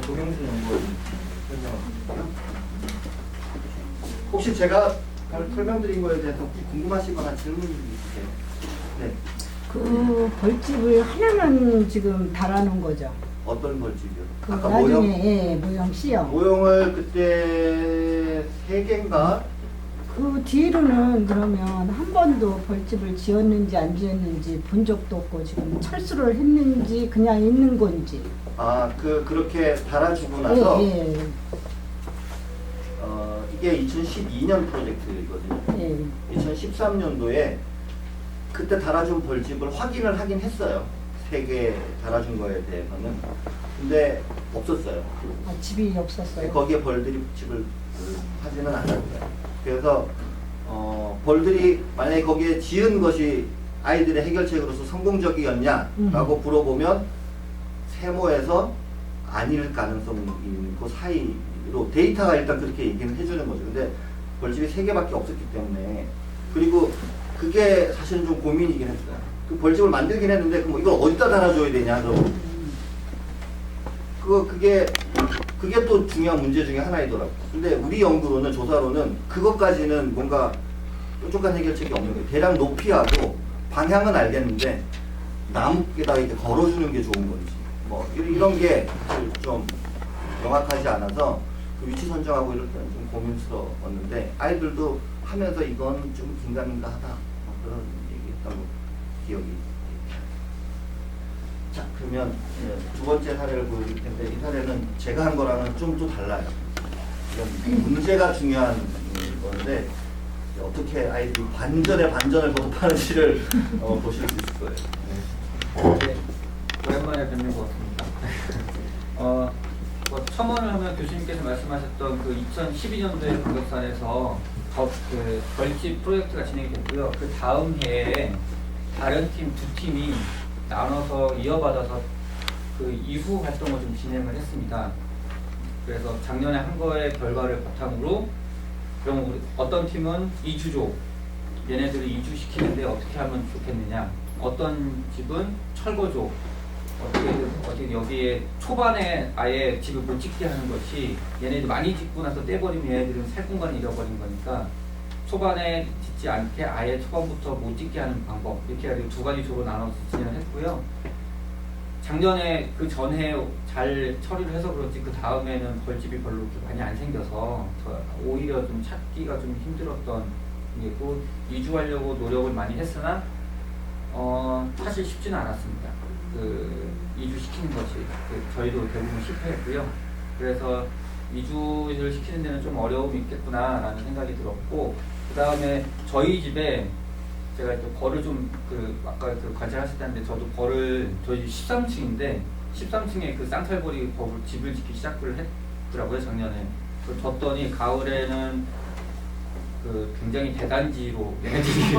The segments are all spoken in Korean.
조경준 연구원님 설명드릴게요. 혹시 제가 설명드린 거에 대해서 혹시 궁금하시거나 질문이 있으세요? 네. 그 벌집을 하나만 지금 달아놓은 거죠. 어떤 벌집이요? 그 아까 나중에 모형? 예, 모형 C형. 모형을 그때 3개인가? 그 뒤로는 그러면 한 번도 벌집을 지었는지 안 지었는지 본 적도 없고 지금 철수를 했는지 그냥 있는 건지. 그렇게 달아주고 나서 예, 예. 이게 2012년 프로젝트거든요. 예. 2013년도에 그때 달아준 벌집을 확인을 하긴 했어요. 3개 달아준 거에 대해서는. 근데 없었어요. 아, 집이 없었어요. 거기에 벌들이 집을 하지는 않았어요. 그래서 벌들이 만약에 거기에 지은 것이 아이들의 해결책으로서 성공적이었냐라고 물어보면 세모에서 아닐 가능성이 있는 그 사이로 데이터가 일단 그렇게 얘기는 해주는 거죠. 근데 벌집이 3개밖에 없었기 때문에, 그리고 그게 사실은 좀 고민이긴 했어요. 그 벌집을 만들긴 했는데 그럼 이걸 어디다 달아줘야 되냐. 그게 또 중요한 문제 중에 하나이더라고요. 근데 우리 연구로는, 조사로는 그것까지는 뭔가 뾰족한 해결책이 없는 거예요. 대략 높이하고 방향은 알겠는데 나무에다가 이렇게 걸어주는 게 좋은 건지 뭐 이런 게 사실 좀 명확하지 않아서 그 위치 선정하고 이럴 때는 좀 고민스러웠는데, 아이들도 하면서 이건 좀 긴가민가하다 뭐 그런 얘기했던 거 기억이. 자, 그러면 두 번째 사례를 보여드릴 텐데, 이 사례는 제가 한 거랑은 좀 또 달라요. 이건 문제가 중요한 건데 어떻게 아이들이 반전에 반전을 거듭하는지를 보실 수 있을 거예요. 네, 오랜만에 뵙는 것 같습니다. 뭐 첨언을 하면 교수님께서 말씀하셨던 그 2012년도에 공격산에서 그 벌집 프로젝트가 진행이 됐고요. 그 다음 해에 다른 두 팀이 나눠서 이어받아서 그 이후 활동을 좀 진행을 했습니다. 그래서 작년에 한 거의 결과를 바탕으로 그럼 우리 어떤 팀은 이주조, 얘네들을 이주시키는데 어떻게 하면 좋겠느냐, 어떤 집은 철거조, 어떻게 여기에 초반에 아예 집을 못 짓게 하는 것이, 얘네들 많이 짓고 나서 떼버리면 얘네들은 살 공간을 잃어버린 거니까 초반에 짓지 않게 아예 초반부터 못 짓게 하는 방법, 이렇게 해가지고 2가지 조로 나눠서 진행을 했고요. 작년에 그 전에 잘 처리를 해서 그런지 그 다음에는 벌집이 별로 많이 안 생겨서 오히려 좀 찾기가 좀 힘들었던 게고, 이주하려고 노력을 많이 했으나 사실 쉽지는 않았습니다. 그 이주시키는 것이 저희도 대부분 실패했고요. 그래서 이주를 시키는 데는 좀 어려움이 있겠구나라는 생각이 들었고, 그 다음에 저희 집에 제가 또 벌을 좀 아까 관찰하셨다는데, 저도 벌을 저희 13층인데 13층에 그 쌍탈벌이 집을 짓기 시작을 했더라고요, 작년에. 그걸 뒀더니 가을에는 굉장히 대단지로 얘네들이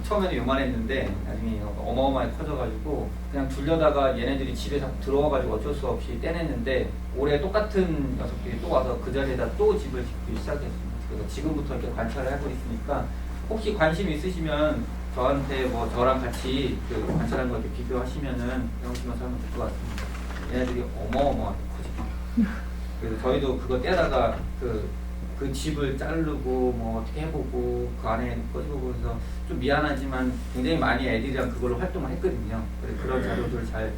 처음에는 요만했는데 나중에 어마어마하게 커져가지고 그냥 둘려다가 얘네들이 집에 자꾸 들어와가지고 어쩔 수 없이 떼냈는데, 올해 똑같은 녀석들이 또 와서 그 자리에다 또 집을 짓기 시작했습니다. 그래서 지금부터 이렇게 관찰을 하고 있으니까 혹시 관심 있으시면 저한테 뭐 저랑 같이 관찰한 거 이렇게 비교하시면은 배우시면서 하면 될 것 같습니다. 얘네들이 어마어마하게 커집니다. 그래서 저희도 그거 떼다가 그 집을 자르고 뭐 어떻게 해보고 그 안에 꺼지고 그래서 좀 미안하지만 굉장히 많이 애들이랑 그걸로 활동을 했거든요. 그래서 그런 자료들 잘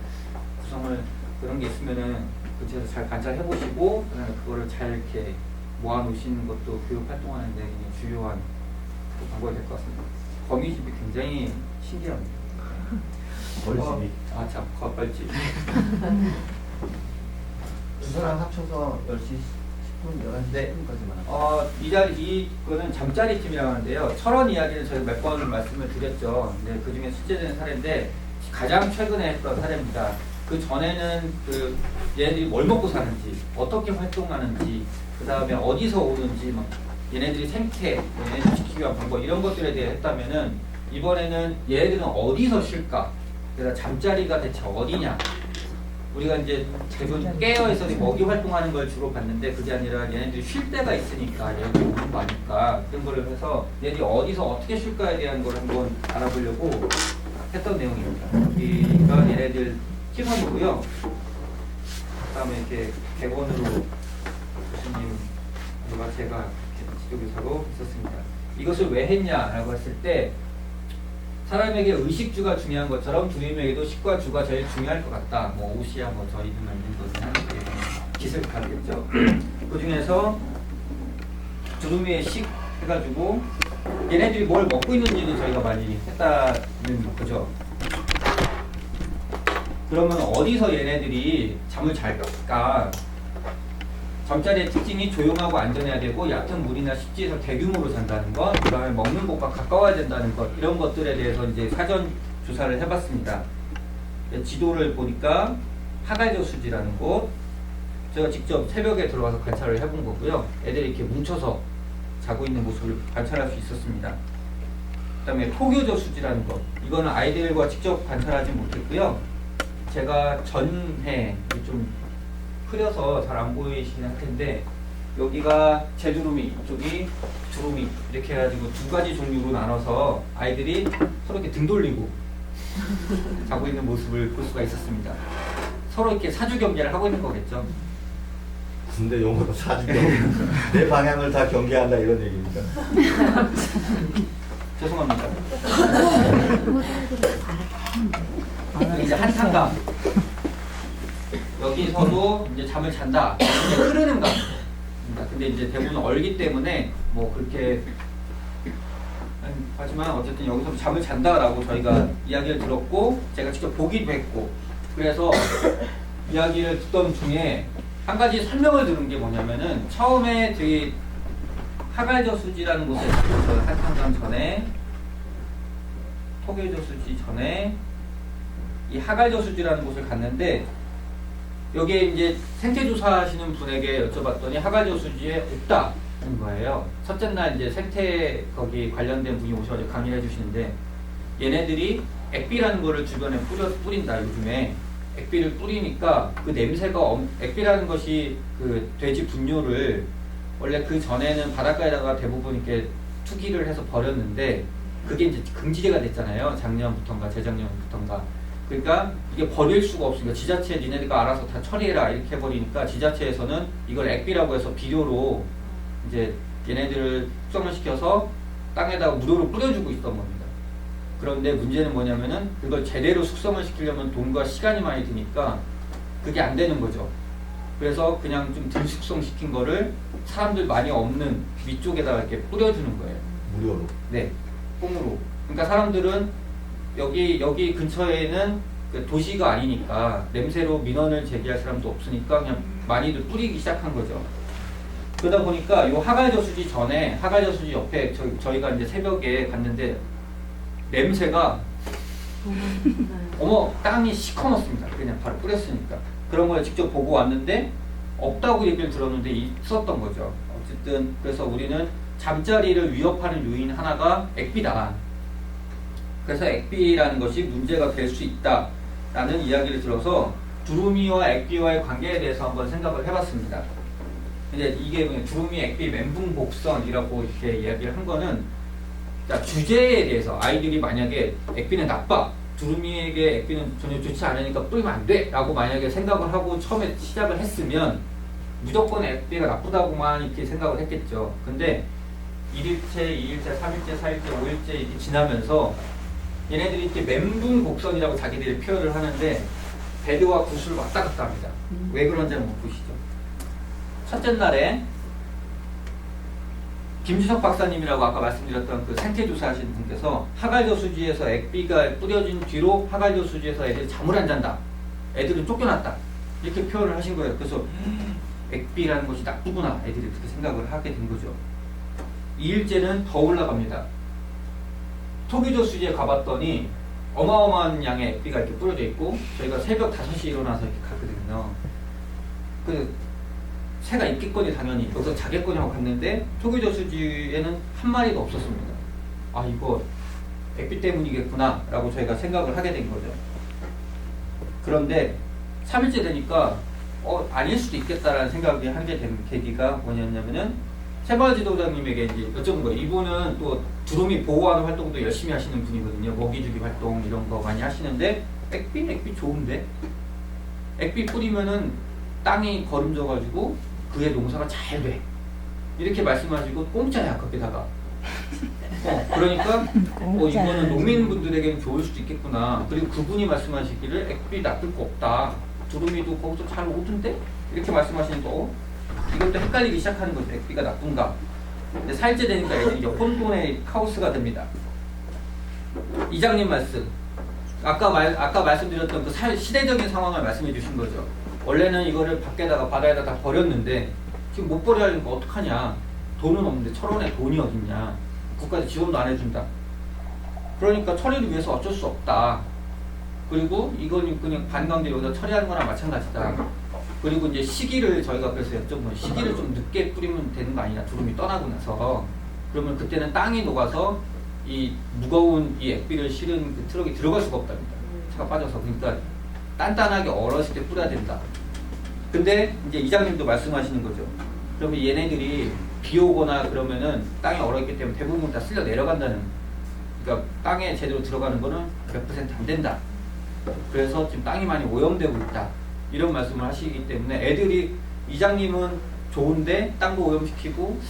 구성을, 그런 게 있으면은 근처에서 잘 관찰해보시고 그다음에 그거를 잘 이렇게 모아놓으시는 것도 교육 활동하는 데 주요한 방법이 될 것 같습니다. 거미집이 굉장히 신기합니다. 벌집이. 참, 벌집. 두 사람 합쳐서 10시 10분, 11시 네. 10분까지만. 이거는 잠자리 팀이라고 하는데요. 철원 이야기는 저희가 몇 번 말씀을 드렸죠. 근데 그 중에 숙제되는 사례인데 가장 최근에 했던 사례입니다. 그 전에는 얘네들이 뭘 먹고 사는지, 어떻게 활동하는지, 그 다음에 어디서 오는지, 막 얘네들이 생태, 얘네들 지키기 위한 방법, 이런 것들에 대해 했다면은 이번에는 얘네들은 어디서 쉴까? 그래서 잠자리가 대체 어디냐? 우리가 이제 대부분 깨어있어 먹이 활동하는 걸 주로 봤는데, 그게 아니라 얘네들이 쉴 데가 있으니까 얘네들이 오는 거 아닐까, 그런 거를 해서 얘네들이 어디서 어떻게 쉴까에 대한 걸 한번 알아보려고 했던 내용입니다. 여기가 얘네들 팀원이고요. 그다음에 이렇게 객원으로 교수님, 제가 지도교사로 있었습니다. 이것을 왜 했냐라고 했을 때 사람에게 의식주가 중요한 것처럼 주님에게도 식과 주가 제일 중요할 것 같다. 뭐 옷이야 뭐 저희들만 있는 거는 기술 가겠죠. 그 중에서 두루미의 식 해가지고 얘네들이 뭘 먹고 있는지도 저희가 많이 했다는 거죠. 그러면 어디서 얘네들이 잠을 잘까? 잠자리의 특징이 조용하고 안전해야 되고 얕은 물이나 습지에서 대규모로 잔다는 것, 그 다음에 먹는 곳과 가까워야 된다는 것, 이런 것들에 대해서 이제 사전 조사를 해봤습니다. 지도를 보니까 하갈저수지라는 곳, 제가 직접 새벽에 들어가서 관찰을 해본 거고요. 애들이 이렇게 뭉쳐서 자고 있는 모습을 관찰할 수 있었습니다. 그 다음에 토교저수지라는 것, 이거는 아이들과 직접 관찰하지 못했고요. 제가 전해 좀 흐려서 잘 안 보이시긴 할 텐데 여기가 제두루미, 이쪽이 두루미 이렇게 해가지고 두 가지 종류로 나눠서 아이들이 서로 이렇게 등 돌리고 자고 있는 모습을 볼 수가 있었습니다. 서로 이렇게 사주 경계를 하고 있는 거겠죠. 근데 용어도 사주경 내 방향을 다 경계한다 이런 얘기입니까? 죄송합니다. 이제 한탄감. 여기서도 이제 잠을 잔다. 이게 흐르는 감입니다. 근데 이제 대부분 얼기 때문에 뭐 그렇게 하지만 어쨌든 여기서 잠을 잔다라고 저희가 이야기를 들었고 제가 직접 보기도 했고 그래서 이야기를 듣던 중에 한 가지 설명을 들은 게 뭐냐면은 처음에 저희 하갈저수지라는 곳에 저는 한탄감 전에 토교저수지 전에 이 하갈저수지라는 곳을 갔는데 여기에 이제 생태조사 하시는 분에게 여쭤봤더니 하갈저수지에 없다는 거예요. 첫째 날 이제 생태 거기 관련된 분이 오셔서 강의를 해주시는데 얘네들이 액비라는 거를 주변에 뿌린다 요즘에. 액비를 뿌리니까 그 냄새가 액비라는 것이 그 돼지 분뇨를 원래 그 전에는 바닷가에다가 대부분 이렇게 투기를 해서 버렸는데 그게 이제 금지제가 됐잖아요. 작년부터인가 재작년부터인가. 그러니까 이게 버릴 수가 없으니까 지자체 니네가 알아서 다 처리해라 이렇게 해버리니까 지자체에서는 이걸 액비라고 해서 비료로 이제 얘네들을 숙성을 시켜서 땅에다가 무료로 뿌려주고 있던 겁니다. 그런데 문제는 뭐냐면은 그걸 제대로 숙성을 시키려면 돈과 시간이 많이 드니까 그게 안 되는 거죠. 그래서 그냥 좀 덜 숙성시킨 거를 사람들 많이 없는 위쪽에다가 이렇게 뿌려주는 거예요. 무료로? 네, 뽕으로. 그러니까 사람들은 여기 근처에는 그 도시가 아니니까 냄새로 민원을 제기할 사람도 없으니까 그냥 많이들 뿌리기 시작한 거죠. 그러다 보니까 요 하갈저수지 전에 하갈저수지 옆에 저희가 이제 새벽에 갔는데 냄새가 어머 땅이 시커멓습니다. 그냥 바로 뿌렸으니까. 그런 걸 직접 보고 왔는데 없다고 얘기를 들었는데 있었던 거죠. 어쨌든 그래서 우리는 잠자리를 위협하는 요인 하나가 액비다. 그래서 액비라는 것이 문제가 될 수 있다라는 이야기를 들어서 두루미와 액비와의 관계에 대해서 한번 생각을 해봤습니다. 이제 이게 두루미, 액비, 멘붕, 복선이라고 이렇게 이야기를 한 거는 자, 주제에 대해서 아이들이 만약에 액비는 나빠, 두루미에게 액비는 전혀 좋지 않으니까 뿌리면 안 돼 라고 만약에 생각을 하고 처음에 시작을 했으면 무조건 액비가 나쁘다고만 이렇게 생각을 했겠죠. 근데 1일째, 2일째, 3일째, 4일째, 5일째 이렇게 지나면서 얘네들이 이렇게 멘붕 곡선이라고 자기들이 표현을 하는데 배드와 구슬을 왔다 갔다 합니다. 왜 그런지 한번 보시죠. 첫째 날에 김주석 박사님이라고 아까 말씀드렸던 그 생태조사 하시는 분께서 하갈저수지에서 액비가 뿌려진 뒤로 하갈저수지에서 애들이 잠을 안 잔다. 애들은 쫓겨났다. 이렇게 표현을 하신 거예요. 그래서 액비라는 것이 나쁘구나. 애들이 그렇게 생각을 하게 된 거죠. 2일째는 더 올라갑니다. 토기저수지에 가봤더니 어마어마한 양의 액비가 이렇게 뿌려져 있고 저희가 새벽 5시에 일어나서 이렇게 갔거든요. 그 새가 있겠거니 당연히 여기서 자겠거니 하고 갔는데 토기저수지에는 한 마리도 없었습니다. 아 이거 액비 때문이겠구나 라고 저희가 생각을 하게 된 거죠. 그런데 3일째 되니까 아닐 수도 있겠다라는 생각이 하게 된 계기가 뭐냐면은 세발 지도자님에게 이제 여쭤본 거예요. 이분은 또 두루미 보호하는 활동도 열심히 하시는 분이거든요. 먹이주기 활동 이런 거 많이 하시는데 액비 좋은데? 액비 뿌리면은 땅이 거름져가지고 그의 농사가 잘 돼. 이렇게 말씀하시고 공짜야 거기다가. 그러니까 이거는 농민분들에게는 좋을 수도 있겠구나. 그리고 그분이 말씀하시기를 액비 나쁠 거 없다. 두루미도 거기서 잘 오던데? 이렇게 말씀하시니까 이것도 헷갈리기 시작하는 거죠. 액비가 나쁜가? 근데 살째 되니까 이제 혼돈의 카오스가 됩니다. 이장님 말씀. 아까 말씀드렸던 그 시대적인 상황을 말씀해 주신 거죠. 원래는 이거를 바다에다 다 버렸는데 지금 못 버려야 하니까 어떡하냐. 돈은 없는데 철원에 돈이 어딨냐. 국가에서 지원도 안 해준다. 그러니까 처리를 위해서 어쩔 수 없다. 그리고 이건 그냥 반강제 여기다 처리하는 거랑 마찬가지다. 그리고 이제 시기를 저희가 그래서 여쭤보면 시기를 좀 늦게 뿌리면 되는 거 아니냐. 두름이 떠나고 나서. 그러면 그때는 땅이 녹아서 이 무거운 이 액비를 실은 그 트럭이 들어갈 수가 없답니다. 차가 빠져서. 그러니까 단단하게 얼었을 때 뿌려야 된다. 근데 이제 이장님도 말씀하시는 거죠. 그러면 얘네들이 비 오거나 그러면은 땅이 얼어있기 때문에 대부분 다 쓸려 내려간다는, 그러니까 땅에 제대로 들어가는 거는 100% 안 된다. 그래서 지금 땅이 많이 오염되고 있다. 이런 말씀을 하시기 때문에 애들이, 이장님은 좋은데 땅도 오염시키고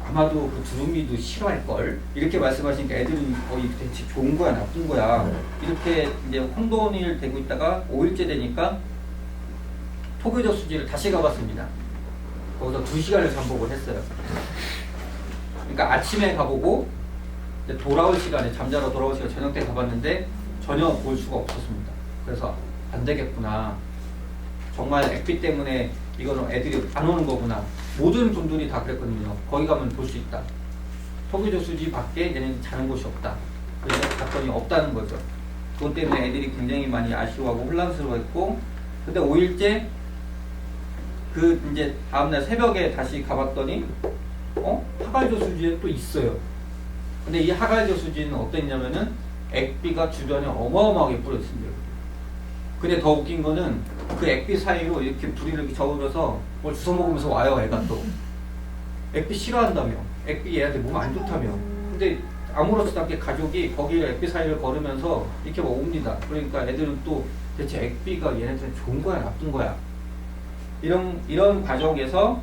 아마도 그 두루미도 싫어할걸, 이렇게 말씀하시니까 애들은 이게 대체 좋은 거야 나쁜 거야 이렇게 이제 혼돈이 되고 있다가 5일째 되니까 토교저 수지를 다시 가봤습니다. 거기서 2시간을 잠복을 했어요. 그러니까 아침에 가보고 이제 돌아올 시간에, 잠자러 돌아올 시간 저녁 때 가봤는데 전혀 볼 수가 없었습니다. 그래서 안 되겠구나. 정말 액비 때문에 이거는 애들이 안 오는 거구나. 모든 분들이 다 그랬거든요. 거기 가면 볼 수 있다. 토교저 수지 밖에 얘네는 자는 곳이 없다. 그래서 갔더니 없다는 거죠. 그것 때문에 애들이 굉장히 많이 아쉬워하고 혼란스러워했고, 근데 5일째 그 이제 다음날 새벽에 다시 가봤더니 하갈저 수지에 또 있어요. 근데 이 하갈저 수지는 어땠냐면은 액비가 주변에 어마어마하게 뿌려졌습니다. 근데 더 웃긴 거는 그 액비 사이로 이렇게 부리를 이렇게 저으면서 뭘 주워 먹으면서 와요. 애가 또 액비 싫어한다며, 액비 얘한테 몸 안 좋다며. 근데 아무렇지도 않게 가족이 거기를 액비 사이를 걸으면서 이렇게 막 옵니다. 그러니까 애들은 또 대체 액비가 얘네들은 좋은 거야 나쁜 거야, 이런 과정에서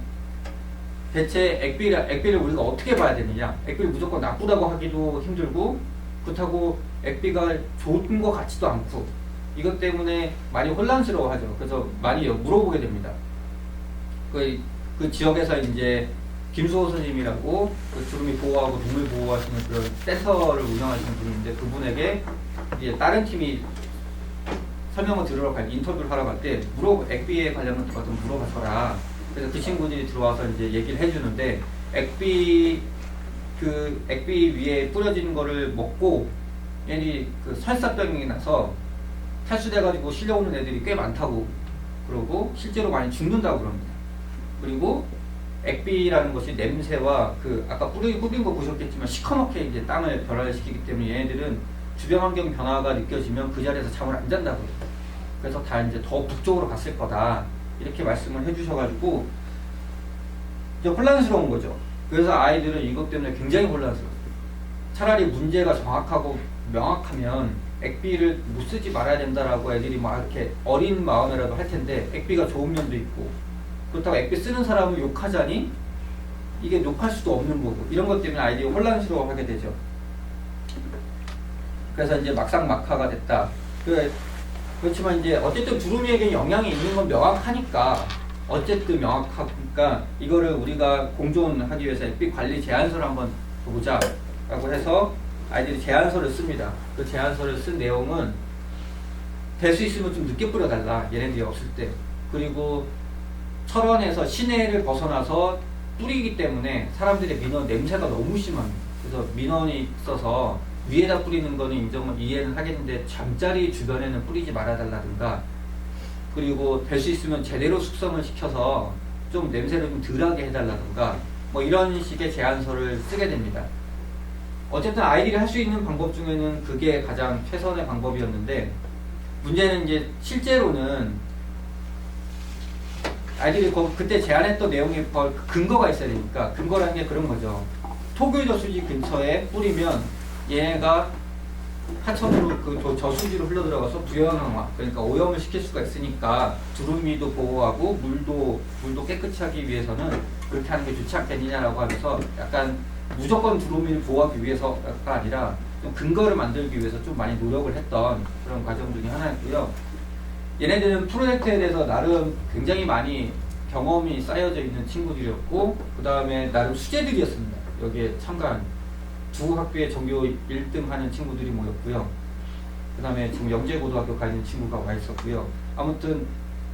대체 액비를 우리가 어떻게 봐야 되느냐. 액비를 무조건 나쁘다고 하기도 힘들고 그렇다고 액비가 좋은 것 같지도 않고, 이것 때문에 많이 혼란스러워하죠. 그래서 많이 물어보게 됩니다. 그 지역에서 이제 김수호 선생님이라고 그 주름이 보호하고 동물 보호하시는 그런 센터를 운영하시는 분인데, 그분에게 이제 다른 팀이 설명을 들으러 인터뷰를 하러 갈 때 액비에 관련된 것도 물어봐줘라. 그래서 그 친구들이 들어와서 이제 얘기를 해주는데, 액비 위에 뿌려진 거를 먹고 얘네들이 그 설사병이 나서 탈수돼가지고 실려오는 애들이 꽤 많다고 그러고 실제로 많이 죽는다고 그럽니다. 그리고 액비라는 것이 냄새와 그 아까 뿌린 거 보셨겠지만 시커멓게 이제 땅을 변화시키기 때문에 얘네들은 주변 환경 변화가 느껴지면 그 자리에서 잠을 안 잔다고 해요. 그래서 다 이제 더 북쪽으로 갔을 거다 이렇게 말씀을 해주셔가지고 이제 혼란스러운 거죠. 그래서 아이들은 이것 때문에 굉장히 혼란스러워요. 차라리 문제가 정확하고 명확하면 액비를 못 쓰지 말아야 된다라고 애들이 막 이렇게 어린 마음이라도 할 텐데, 액비가 좋은 면도 있고, 그렇다고 액비 쓰는 사람을 욕하자니 이게 욕할 수도 없는 거고, 이런 것 때문에 아이들이 혼란스러워하게 되죠. 그래서 이제 막상막하가 됐다. 그렇지만 이제 어쨌든 두루미에게 영향이 있는 건 명확하니까, 이거를 우리가 공존하기 위해서 액비 관리 제안서를 한번 보자 라고 해서 아이들이 제안서를 씁니다. 그 제안서를 쓴 내용은 될 수 있으면 좀 늦게 뿌려달라, 얘네들이 없을 때. 그리고 철원에서 시내를 벗어나서 뿌리기 때문에 사람들의 민원 냄새가 너무 심합니다. 그래서 민원이 있어서 위에다 뿌리는 거는 이해는 하겠는데 잠자리 주변에는 뿌리지 말아달라든가, 그리고 될 수 있으면 제대로 숙성을 시켜서 좀 냄새를 좀 덜하게 해달라든가, 뭐 이런 식의 제안서를 쓰게 됩니다. 어쨌든 아이들이 할 수 있는 방법 중에는 그게 가장 최선의 방법이었는데, 문제는 이제 실제로는 아이들이 그때 제안했던 내용에 근거가 있어야 되니까, 근거라는 게 그런 거죠. 토교저 수지 근처에 뿌리면 얘네가 하천으로 그 저수지로 흘러 들어가서 부영항, 그러니까 오염을 시킬 수가 있으니까 두루미도 보호하고 물도 깨끗이 하기 위해서는 그렇게 하는 게 좋지 않겠느냐라고 하면서 약간 무조건 두루미를 보호하기 위해서가 아니라 좀 근거를 만들기 위해서 좀 많이 노력을 했던 그런 과정 중에 하나였고요. 얘네들은 프로젝트에 대해서 나름 굉장히 많이 경험이 쌓여져 있는 친구들이었고, 그 다음에 나름 수재들이었습니다. 여기에 참가한 두 학교의 전교 1등 하는 친구들이 모였고요. 그 다음에 지금 영재고등학교 가 있는 친구가 와 있었고요. 아무튼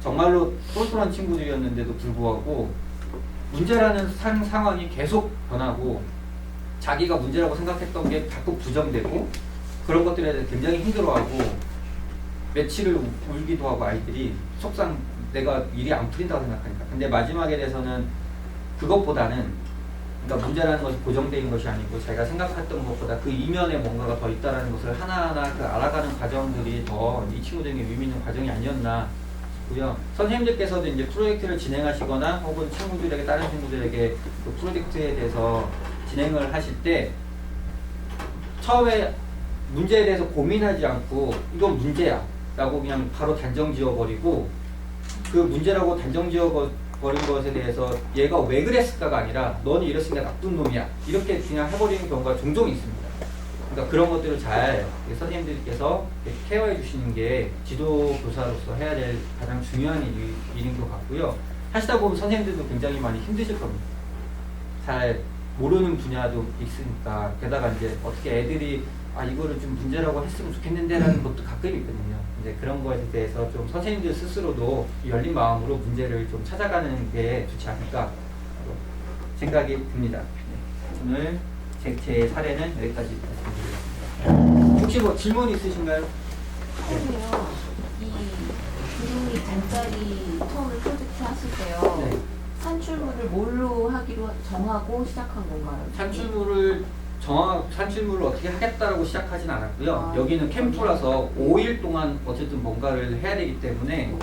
정말로 똘똘한 친구들이었는데도 불구하고 문제라는 상황이 계속 변하고 자기가 문제라고 생각했던 게 자꾸 부정되고 그런 것들에 대해서 굉장히 힘들어하고 며칠을 울기도 하고 아이들이 속상 내가 일이 안 풀린다고 생각하니까. 근데 마지막에 대해서는 그것보다는 그러니까 문제라는 것이 고정되어 있는 것이 아니고 자기가 생각했던 것보다 그 이면에 뭔가가 더 있다는 것을 하나하나 그 알아가는 과정들이 더 이 친구들에게 의미 있는 과정이 아니었나 싶고요. 선생님들께서도 이제 프로젝트를 진행하시거나 혹은 친구들에게 다른 친구들에게 그 프로젝트에 대해서 진행을 하실 때 처음에 문제에 대해서 고민하지 않고 이건 문제야 라고 그냥 바로 단정 지어버리고 그 문제라고 단정 지어버린 것에 대해서 얘가 왜 그랬을까가 아니라 너는 이랬으니까 나쁜 놈이야 이렇게 그냥 해버리는 경우가 종종 있습니다. 그러니까 그런 것들을 잘 선생님들께서 케어해 주시는 게 지도교사로서 해야 될 가장 중요한 일인 것 같고요. 하시다 보면 선생님들도 굉장히 많이 힘드실 겁니다. 잘 모르는 분야도 있으니까. 게다가 이제 어떻게 애들이 이거를 좀 문제라고 했으면 좋겠는데 라는 것도 가끔 있거든요. 이제 그런 것에 대해서 좀 선생님들 스스로도 열린 마음으로 문제를 좀 찾아가는 게 좋지 않을까 생각이 듭니다. 네. 오늘 제 사례는 여기까지 말씀드리겠습니다. 혹시 뭐 질문 있으신가요? 그러면 이 두루미 반짜리 처음에 프로젝트 하실 때요. 네. 산출물을 뭘로 하기로 정하고 시작한 건가요? 산출물을 어떻게 하겠다라고 시작하진 않았고요. 아, 여기는 캠프라서 5일 동안 어쨌든 뭔가를 해야 되기 때문에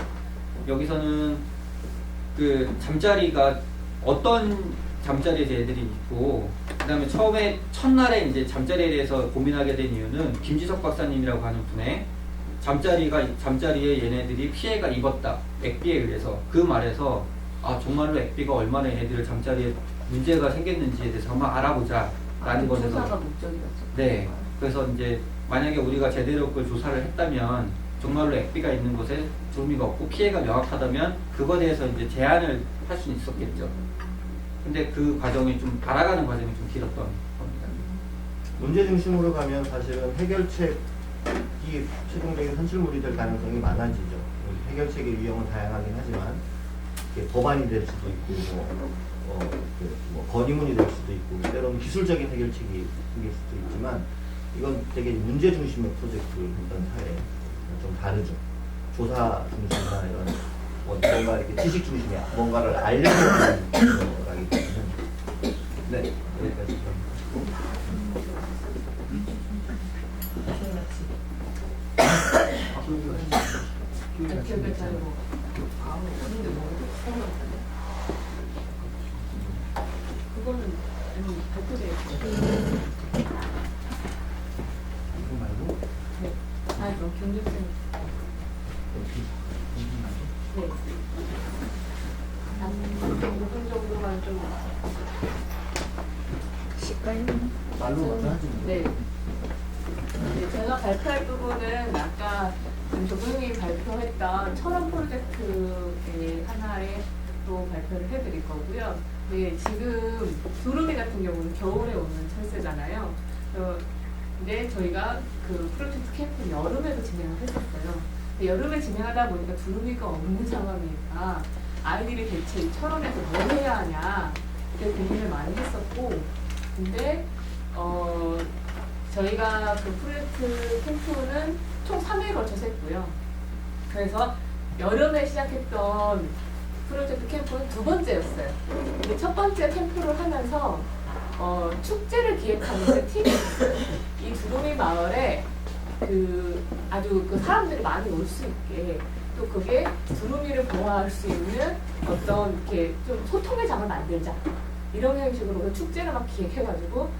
여기서는 그 잠자리가 어떤 잠자리에 애들이 있고, 그 다음에 처음에 첫날에 이제 잠자리에 대해서 고민하게 된 이유는 김지석 박사님이라고 하는 분의 잠자리에 얘네들이 피해가 입었다. 액비에 의해서 그 말에서 정말로 액비가 얼마나 얘네들 잠자리에 문제가 생겼는지에 대해서 한번 알아보자 라는 것에서 조사가 목적이었죠. 네. 그래서 이제 만약에 우리가 제대로 그걸 조사를 했다면 정말로 액비가 있는 곳에 두루미가 없고 피해가 명확하다면 그거에 대해서 이제 제한을 할 수는 있었겠죠. 근데 그 과정이 좀 알아가는 과정이 좀 길었던 겁니다. 문제 중심으로 가면 사실은 해결책이 최종적인 산출물이 될 가능성이 많아지죠. 해결책의 유형은 다양하긴 하지만 법안이 될 수도 있고 뭐 건의문이 될 수도 있고 때로는 기술적인 해결책이 생길 수도 있지만 이건 되게 문제 중심의 프로젝트를 했던 사례 좀 다르죠. 조사 중심이나 이런 뭔가 이렇게 지식 중심이야 뭔가를 알려주는 거라기 때문에 네 여기까지. 기억을 잘 뭐. 근데 뭐 그거는 발표돼. 이거 말고 네. 그럼 경제생. 네. 한 5분 정도만 좀. 말로 먼저 하지 뭐. 네. 제가 발표할 부분은 아까 조경이 발표했던 천원 프로젝트의 하나에 또 발표를 해드릴 거고요. 네, 지금 두루미 같은 경우는 겨울에 오는 철새잖아요. 근데 저희가 그 프로젝트 캠프 여름에도 진행을 했었어요. 근데 여름에 진행하다 보니까 두루미가 없는 상황이니까 아이들이 대체 이 철원에서 뭘 해야 하냐 이렇게 고민을 많이 했었고, 근데 저희가 그 프로젝트 캠프는 총 3회에 걸쳐서 했고요. 그래서 여름에 시작했던 프로젝트 캠프는 두 번째였어요. 근데 첫 번째 캠프를 하면서 축제를 기획하는 팀이 있어요. 이 두루미 마을에 아주 사람들이 많이 올 수 있게, 또 그게 두루미를 보호할 수 있는 어떤 이렇게 좀 소통의 장을 만들자, 이런 형식으로 축제를 막 기획해가지고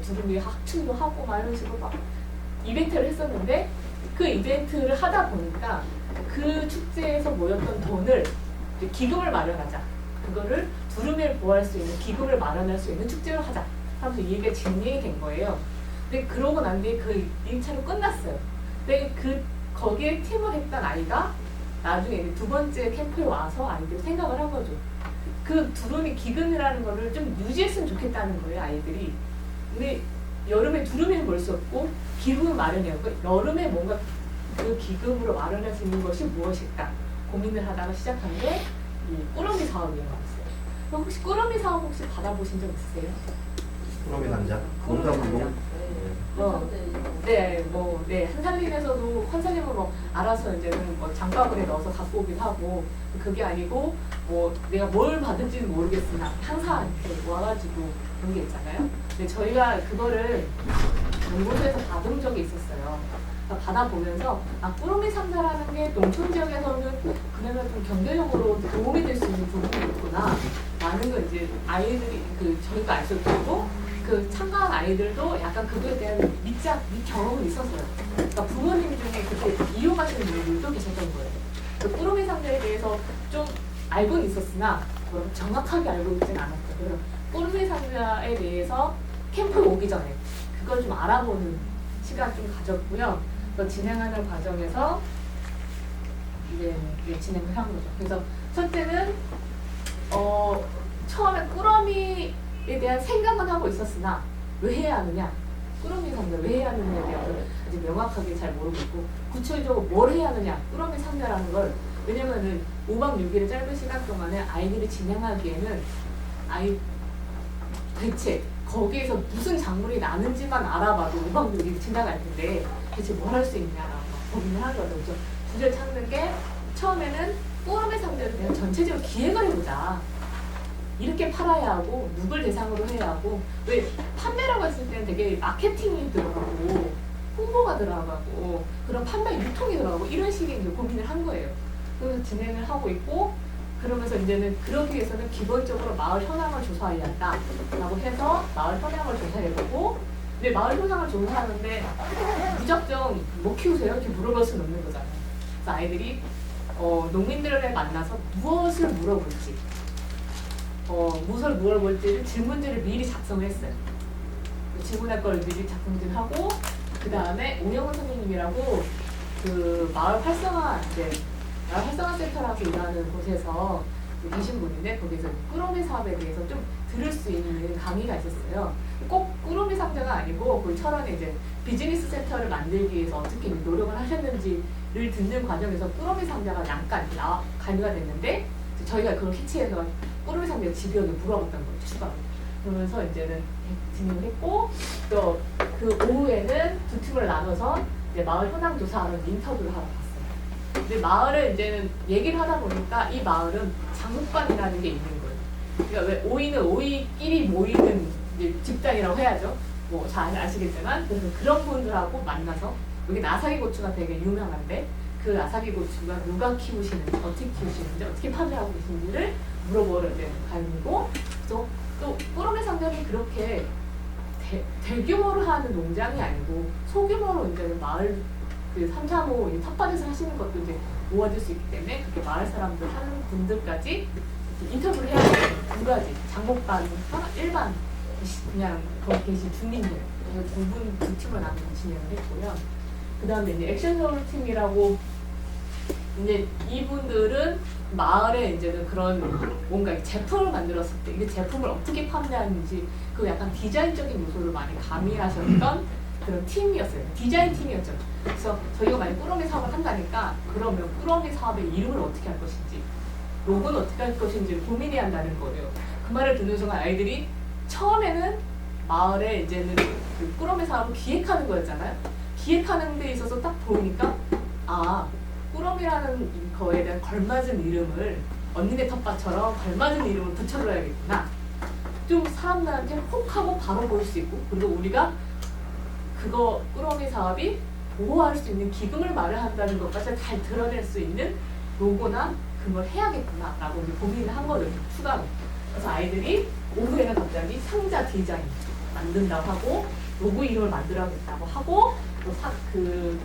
두루미 학춤도 하고 막 이런 식으로 막 이벤트를 했었는데 그 이벤트를 하다 보니까 그 축제에서 모였던 돈을 이제 기금을 마련하자. 그거를 두루미를 보호할 수 있는 기금을 마련할 수 있는 축제로 하자. 하면서 이 얘기가 진행이 된 거예요. 근데 그러고 난 뒤에 그 1차로 끝났어요. 근데 거기에 팀을 했던 아이가 나중에 이제 두 번째 캠프에 와서 아이들이 생각을 한 거죠. 그 두루미 기금이라는 거를 좀 유지했으면 좋겠다는 거예요, 아이들이. 근데 여름에 두루미는 볼 수 없고 기금을 마련해요. 여름에 뭔가 그 기금으로 마련할 수 있는 것이 무엇일까 고민을 하다가 시작한 게 이 꾸러미 사업인 것 같아요. 그럼 혹시 꾸러미 사업 혹시 받아보신 적 있으세요? 꾸러미 상자, 꾸러미 농담으로. 네, 한살림에서도 한살림은 뭐 알아서 이제는 뭐 장바구니에 넣어서 갖고 오기도 하고 그게 아니고 뭐 내가 뭘 받을지는 모르겠으나 항상 이렇게 와가지고 그런 게 있잖아요. 근데 저희가 그거를 연구소에서 받은 적이 있었어요. 그러니까 받아보면서 꾸러미 상자라는 게 농촌 지역에서는 그나마 좀 경제적으로 도움이 될 수 있는 부분이 있구나 라는 걸 이제 아이들이 저희가 알 수 있고 그 참가한 아이들도 약간 그거에 대한 밑 경험이 있었어요. 그러니까 부모님 중에 그렇게 이용하시는 분들도 계셨던 거예요. 그 꾸러미 상자에 대해서 좀 알고는 있었으나 정확하게 알고 있지는 않았어요. 그래서 꾸러미 상자에 대해서 캠프 오기 전에 그걸 좀 알아보는 시간 좀 가졌고요. 또 진행하는 과정에서 이제 진행을 한 거죠. 그래서 첫째는 처음에 꾸러미에 대한 생각만 하고 있었으나 왜 해야 하느냐, 꾸러미 상자 왜 해야 하느냐에 대해서 아직 명확하게 잘 모르고 있고 구체적으로 뭘 해야 하느냐, 꾸러미 상자라는 걸 왜냐면은 5박 6일의 짧은 시간 동안에 아이들이 진행하기에는 대체 거기에서 무슨 작물이 나는지만 알아봐도 5박 6일 지나갈 텐데 대체 뭘 할 수 있냐라고 고민을 하는 거죠. 그래서 주제를 찾는 게 처음에는 꾸러미 상자를 그냥 전체적으로 기획을 해보자. 이렇게 팔아야 하고 누굴 대상으로 해야 하고 왜 판매라고 했을 때는 되게 마케팅이 들어가고 홍보가 들어가고 그런 판매 유통이 들어가고 이런 식의 이제 고민을 한 거예요. 그래서 진행을 하고 있고 그러면서 이제는 그러기 위해서는 기본적으로 마을 현황을 조사해야 한다라고 해서 마을 현황을 조사해보고 근데 마을 현황을 조사하는데 무작정 뭐 키우세요? 이렇게 물어볼 수는 없는 거잖아요. 그래서 아이들이 농민들을 만나서 무엇을 물어볼지 무엇을 물어볼지를 질문지를 미리 작성을 했어요. 질문할 걸 미리 작성을 하고 그 다음에 오영훈 선생님이라고 그 마을 활성화 센터라고 일하는 곳에서 계신 분인데 거기서 꾸러미 사업에 대해서 좀 들을 수 있는 강의가 있었어요. 꼭 꾸러미 상자가 아니고 그 철원에 이제 비즈니스 센터를 만들기 위해서 어떻게 노력을 하셨는지를 듣는 과정에서 꾸러미 상자가 잠깐 강의가 됐는데 저희가 그걸 캐치해서 꾸러미 상자 집요하게 물어봤던 거예요. 추가로. 그러면서 이제는 진행을 했고 또 그 오후에는 두 팀을 나눠서 이제 마을 현황 조사하는 인터뷰를 하러 갔어요. 근데 마을을 이제는 얘기를 하다 보니까 이 마을은 장육반이라는 게 있는 거예요. 그러니까 왜 오이는 오이끼리 모이는 이제 집단이라고 해야죠. 뭐 잘 아시겠지만 그래서 그런 분들하고 만나서 여기 아사기 고추가 되게 유명한데 그 아사기 고추가 누가 키우시는지 어떻게 키우시는지 어떻게 판매하고 계신지를 물어보러 이제 가고 또 꾸러미 상점이 그렇게 대규모로 하는 농장이 아니고 소규모로 이제 마을 그 335 텃밭에서 하시는 것도 이제 모아줄 수 있기 때문에 그렇게 마을 사람들 하는 분들까지 인터뷰를 해야 돼요. 두 가지 장목반 일반 그냥 거기 계신 주민들 두 팀을 나눠서 진행을 했고요. 그 다음에 이제 액션 서울 팀이라고 이제 이분들은 마을에 이제는 그런 뭔가 제품을 만들었을 때 이 제품을 어떻게 판매하는지 그 약간 디자인적인 요소를 많이 가미하셨던 그런 팀이었어요. 디자인 팀이었죠. 그래서 저희가 만약 꾸러미 사업을 한다니까 그러면 꾸러미 사업의 이름을 어떻게 할 것인지 로고는 어떻게 할 것인지 고민해야 한다는 거예요. 그 말을 듣는 순간 아이들이 처음에는 마을에 이제는 그 꾸러미 사업을 기획하는 거였잖아요. 기획하는 데 있어서 딱 보니까 꾸러미라는 거에 대한 걸맞은 이름을 언니네 텃밭처럼 걸맞은 이름을 붙여줘야겠구나. 좀 사람들한테 혹 하고 바로 보일 수 있고 그리고 우리가 그거 꾸러미 사업이 보호할 수 있는 기금을 마련한다는 것까지 잘 드러낼 수 있는 로고나 그걸 해야겠구나 라고 이제 고민을 한 거죠. 추가로. 그래서 아이들이 오후에는 갑자기 상자 디자인 만든다고 하고 로고 이름을 만들어야겠다고 하고 또 그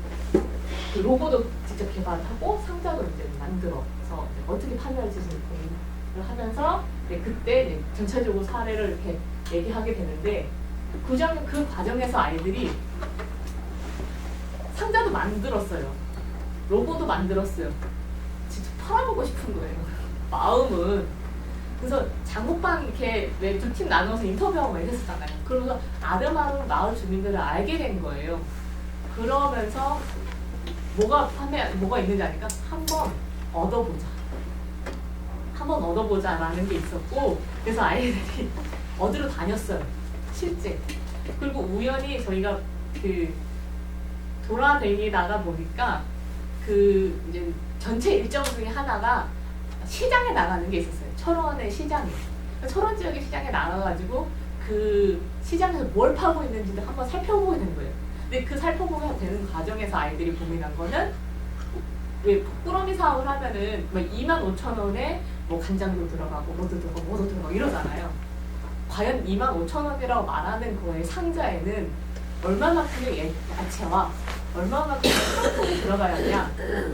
로고도 직접 개발하고 상자도 이제 만들어서 이제 어떻게 판매할지 고민을 하면서 그때 이제 전체적으로 사례를 이렇게 얘기하게 되는데 그 과정에서 아이들이 상자도 만들었어요. 로고도 만들었어요. 직접 팔아보고 싶은 거예요. 마음은. 그래서 장목방 이렇게 왜 두 팀 나눠서 인터뷰하고 막 이랬었잖아요. 그러면서 아름아름 마을 주민들을 알게 된 거예요. 그러면서 뭐가 있는지 아니까 한번 얻어보자라는 게 있었고, 그래서 아이들이 어디로 다녔어요. 실제. 그리고 우연히 저희가 돌아다니다가 보니까 이제 전체 일정 중에 하나가 시장에 나가는 게 있었어요. 철원의 시장에. 철원 지역의 시장에 나가가지고 그 시장에서 뭘 파고 있는지를 한번 살펴보게 된 거예요. 근데 그 살펴보게 되는 과정에서 아이들이 고민한 거는 왜 꾸러미 사업을 하면은 뭐 25,000원에 뭐 간장도 들어가고 뭐도 들어가고 이러잖아요. 과연 25,000원이라고 말하는 거의 상자에는 얼마만큼의 야채와 얼마만큼의 상품이 들어가야 하냐,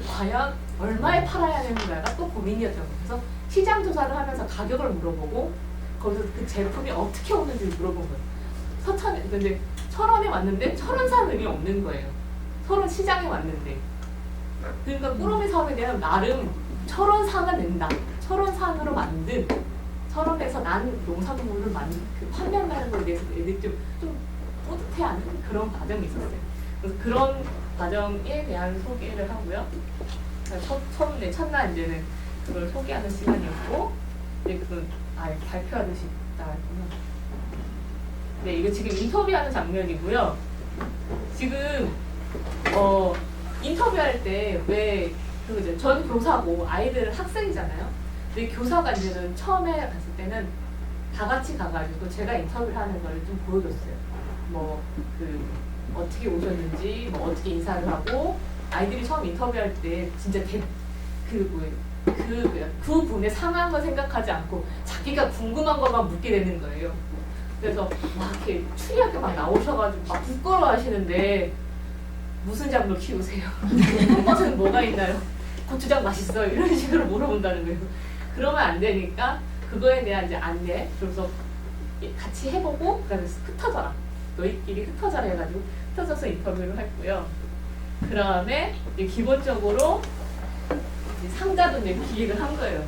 과연 얼마에 팔아야 되는가가 또 고민이었던 거예요. 그래서 시장 조사를 하면서 가격을 물어보고 거기서 그 제품이 어떻게 오는지 물어본 거예요. 근데 철원에 왔는데 철원산 의미 없는 거예요. 철원 시장에 왔는데. 그러니까 꾸러미 사업에 대한 나름 철원산을 낸다. 철원산으로 만든 철원에서 난 농산물을 판매한다는 거에 대해서 애들이 좀 뿌듯해하는 그런 과정이 있었어요. 그래서 그런 과정에 대한 소개를 하고요. 첫날 이제는 그걸 소개하는 시간이었고, 이제 그건 발표하듯이 나왔군요. 네, 이거 지금 인터뷰하는 장면이고요. 지금 인터뷰할 때 전 교사고 아이들은 학생이잖아요. 근데 교사가 이제는 처음에 갔을 때는 다 같이 가가지고 제가 인터뷰를 하는 걸 좀 보여줬어요. 어떻게 오셨는지, 어떻게 인사를 하고, 아이들이 처음 인터뷰할 때 진짜 그 분의 상황을 생각하지 않고 자기가 궁금한 것만 묻게 되는 거예요. 그래서 막 이렇게 추리하게 막 나오셔가지고 막 부끄러워 하시는데, 무슨 작물 키우세요? 꽃은 뭐가 있나요? 고추장 맛있어요? 이런 식으로 물어본다는 거예요. 그러면 안 되니까 그거에 대한 이제 안내, 그래서 같이 해보고, 그다음에 흩어져라. 너희끼리 흩어져라 해가지고 흩어져서 인터뷰를 했고요. 그 다음에 기본적으로 이제 상자도 이제 기획을 한 거예요.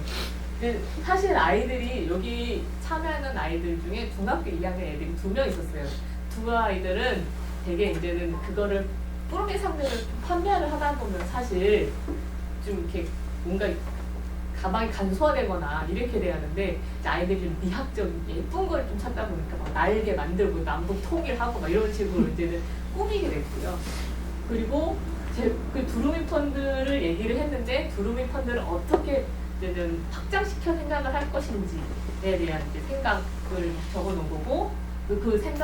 근데 사실 아이들이 여기 참여하는 아이들 중에 중학교 2학년 애들이 2명 있었어요. 두 아이들은 되게 이제는 그거를 꾸러미 상자를 판매를 하다 보면 사실 좀 이렇게 뭔가 가방이 간소화되거나 이렇게 돼야 하는데, 아이들이 좀 미학적인 예쁜 걸 좀 찾다 보니까 막 날개 만들고 남북 통일하고 막 이런 식으로 이제는 꾸미게 됐고요. 그리고 그 두루미 펀드를 얘기를 했는데, 두루미 펀드를 어떻게 이제는 확장시켜 생각을 할 것인지에 대한 이제 생각을 적어 놓은 거고, 그 생각